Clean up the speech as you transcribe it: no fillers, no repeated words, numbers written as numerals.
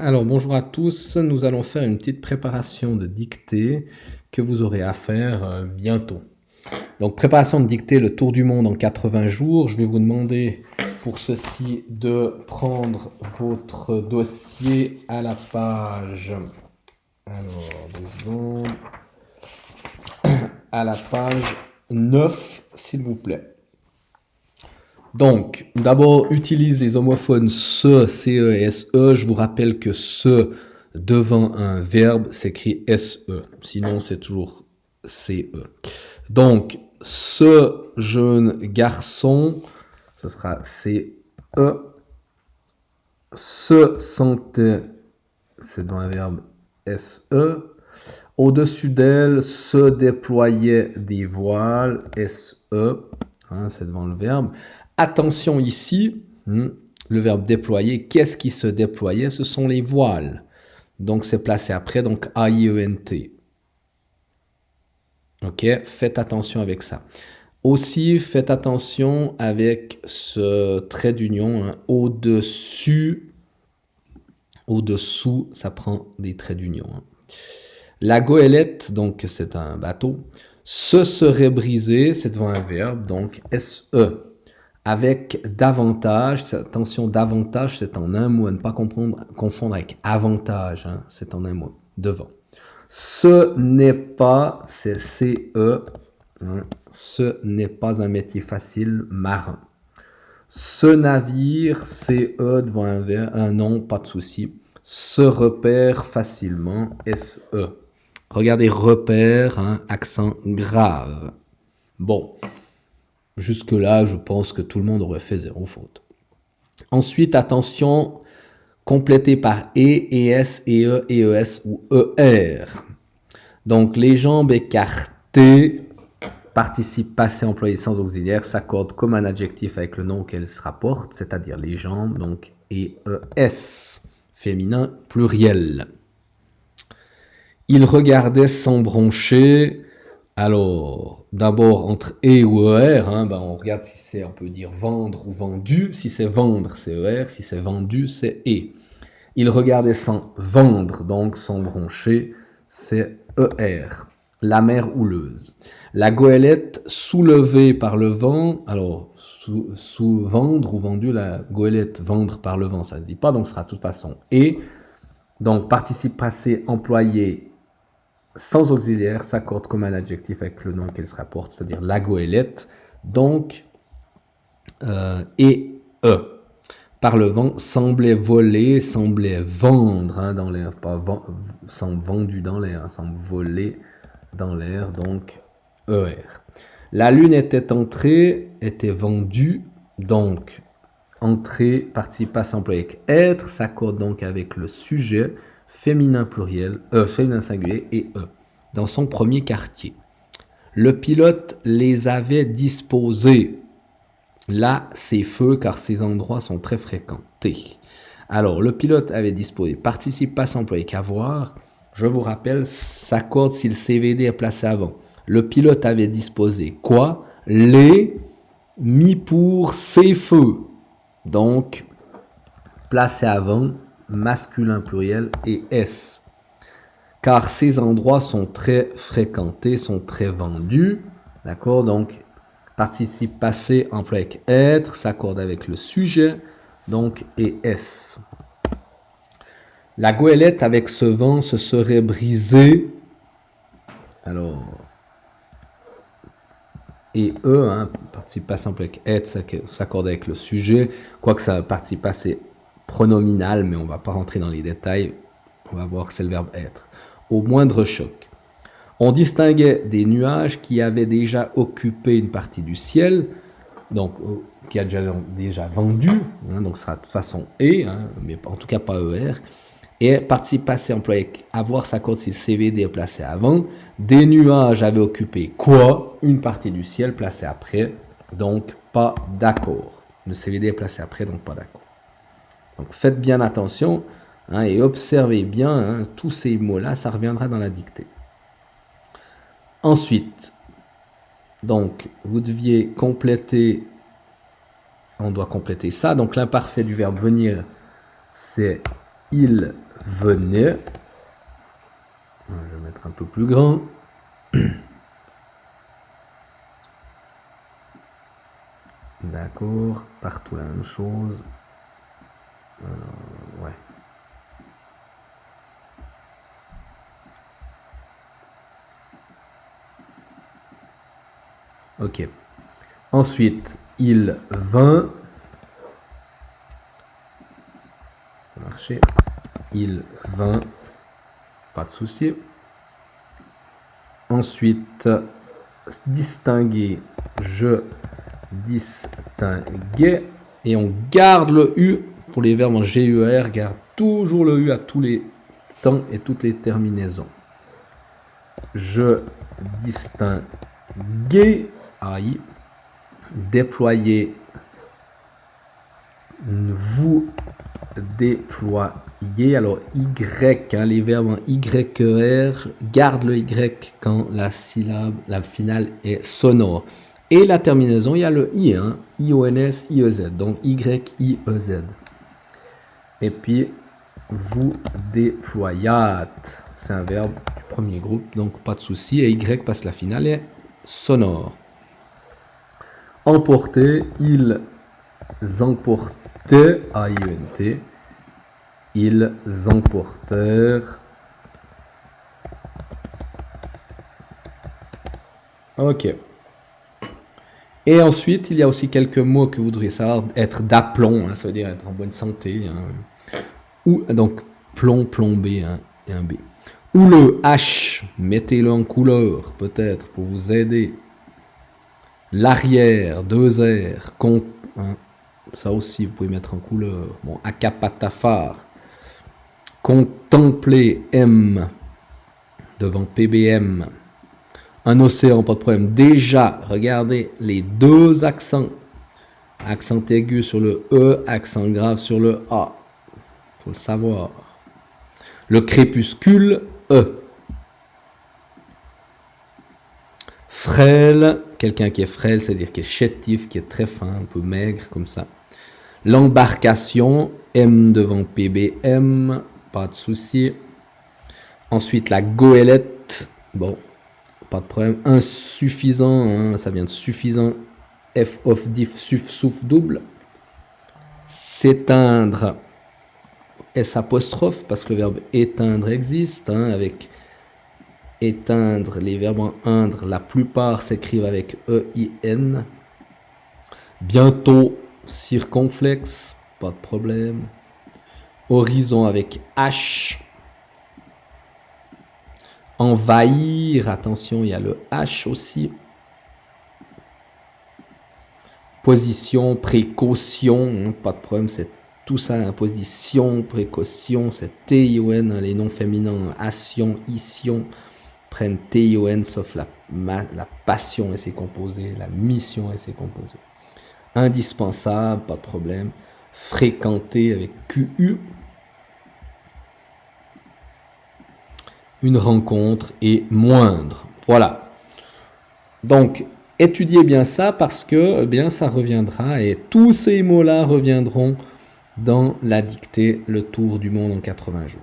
Alors, bonjour à tous. Nous allons faire une petite préparation de dictée que vous aurez à faire bientôt. Donc, préparation de dictée, le tour du monde en 80 jours. Je vais vous demander pour ceci de prendre votre dossier à la page. Alors, 2 secondes. À la page 9, s'il vous plaît. Donc, d'abord, utilise les homophones se, ce et se. Je vous rappelle que se devant un verbe s'écrit se. Sinon, c'est toujours ce. Donc, ce jeune garçon, ce sera ce. Se sentait, c'est dans un verbe se. Au-dessus d'elle se déployaient des voiles, se. C'est devant le verbe. Attention ici, le verbe déployer, qu'est-ce qui se déployait? Ce sont les voiles. Donc c'est placé après, donc A-I-E-N-T. Ok, faites attention avec ça. Aussi, faites attention avec ce trait d'union, au-dessus, au-dessous, ça prend des traits d'union. La goélette, donc c'est un bateau, se serait brisé, c'est devant un verbe, donc SE. Avec davantage, attention, davantage, c'est en un mot, à ne pas confondre avec avantage, c'est en un mot, devant. Ce n'est pas, c'est CE, ce n'est pas un métier facile, marin. Ce navire, CE devant un nom, pas de souci. Se repère facilement, SE. Regardez, repère, accent grave. Bon, jusque-là, je pense que tout le monde aurait fait 0 faute. Ensuite, attention, complété par ES, EE, EES ou ER. Donc, les jambes écartées, participe passé employé sans auxiliaire, s'accorde comme un adjectif avec le nom auquel se rapporte, c'est-à-dire les jambes, donc EES, féminin pluriel. Il regardait sans broncher. Alors, d'abord, entre E ou ER, on regarde si c'est, on peut dire vendre ou vendu. Si c'est vendre, c'est ER. Si c'est vendu, c'est E. Il regardait sans vendre, donc sans broncher, c'est ER. La mer houleuse. La goélette soulevée par le vent, alors sous vendre ou vendu, la goélette vendre par le vent, ça ne se dit pas, donc ce sera de toute façon et. Donc participe passé employé sans auxiliaire s'accorde comme un adjectif avec le nom qu'elle se rapporte, c'est-à-dire la goélette. Donc et par le vent semblait voler, semblait vendre dans l'air, pas semble vendu dans l'air, semble voler dans l'air, donc ER. La lune était entrée, était vendue, donc entrée, participe passé employé avec être, s'accorde donc avec le sujet, féminin pluriel, féminin singulier et dans son premier quartier. Le pilote les avait disposés. Là, c'est feu car ces endroits sont très fréquentés. Alors, le pilote avait disposé, participe passé employé qu'avoir, je vous rappelle, s'accorde si le CVD est placé avant. Le pilote avait disposé quoi? Les mis pour ces feux. Donc, placé avant, masculin pluriel et S. Car ces endroits sont très fréquentés, sont très vendus. D'accord? Donc, participe passé employé avec être, s'accorde avec le sujet, donc et S. La goélette avec ce vent se serait brisée. Alors, et participe passé employé avec être, s'accorde avec le sujet, quoique ça participe passé pronominal, mais on ne va pas rentrer dans les détails. On va voir que c'est le verbe être. Au moindre choc. On distinguait des nuages qui avaient déjà occupé une partie du ciel, donc qui a déjà vendu, donc ce sera de toute façon et, mais en tout cas pas ER. Et participe passé employé avoir s'accorde si le CVD est placé avant. Des nuages avaient occupé quoi? Une partie du ciel placée après, donc pas d'accord. Le CVD est placé après, donc pas d'accord. Donc faites bien attention et observez bien tous ces mots-là, ça reviendra dans la dictée. Ensuite, donc vous deviez compléter, on doit compléter ça. Donc l'imparfait du verbe venir, c'est il venait. Je vais mettre un peu plus grand. D'accord, partout la même chose. Ouais. Ok. Ensuite, il vint. Ça a marché. Il vint. Pas de souci. Ensuite, distinguer. Je distinguais. Et on garde le U pour les verbes en GER. Garde toujours le U à tous les temps et toutes les terminaisons. Je distinguais. AI. Déployer. Vous déployez. Alors Y, hein, les verbes en YER, garde le Y quand la syllabe, la finale est sonore. Et la terminaison, il y a le I, hein, IONS, IEZ, donc YIEZ. Et puis, vous déployâtes, c'est un verbe du premier groupe, donc pas de souci. Et Y parce que la finale est sonore. Emporter, ils emportaient, AIENT, ils emportèrent. Ok. Et ensuite, il y a aussi quelques mots que vous devriez savoir. Être d'aplomb, hein, ça veut dire être en bonne santé. Hein. Ou, donc, plomb, plombé, hein, et un B. Ou le H, mettez-le en couleur, peut-être, pour vous aider. L'arrière, 2 R, hein, ça aussi, vous pouvez mettre en couleur. Bon, acapatafar. Contempler, M, devant PBM. Un océan, pas de problème. Déjà, regardez les deux accents. Accent aigu sur le E, accent grave sur le A. Faut le savoir. Le crépuscule, E. Frêle, quelqu'un qui est frêle, c'est-à-dire qui est chétif, qui est très fin, un peu maigre, comme ça. L'embarcation, M devant PBM, pas de souci. Ensuite, la goélette, bon, pas de problème. Insuffisant, hein, ça vient de suffisant. F of diff, suff, souff, double. S'éteindre, S apostrophe, parce que le verbe éteindre existe, hein, avec éteindre, les verbes en indre, la plupart s'écrivent avec E-I-N. Bientôt, circonflexe, pas de problème. Horizon avec H. Envahir, attention, il y a le H aussi. Position, précaution, hein, pas de problème, c'est tout ça, hein, position, précaution, c'est T-I-O-N, hein, les noms féminins, action, ission, prennent T-I-O-N, sauf la passion et ses composés, la mission et ses composés. Indispensable, pas de problème. Fréquenter avec QU. Une rencontre et moindre. Voilà. Donc, étudiez bien ça parce que bien ça reviendra et tous ces mots-là reviendront dans la dictée Le Tour du monde en 80 jours.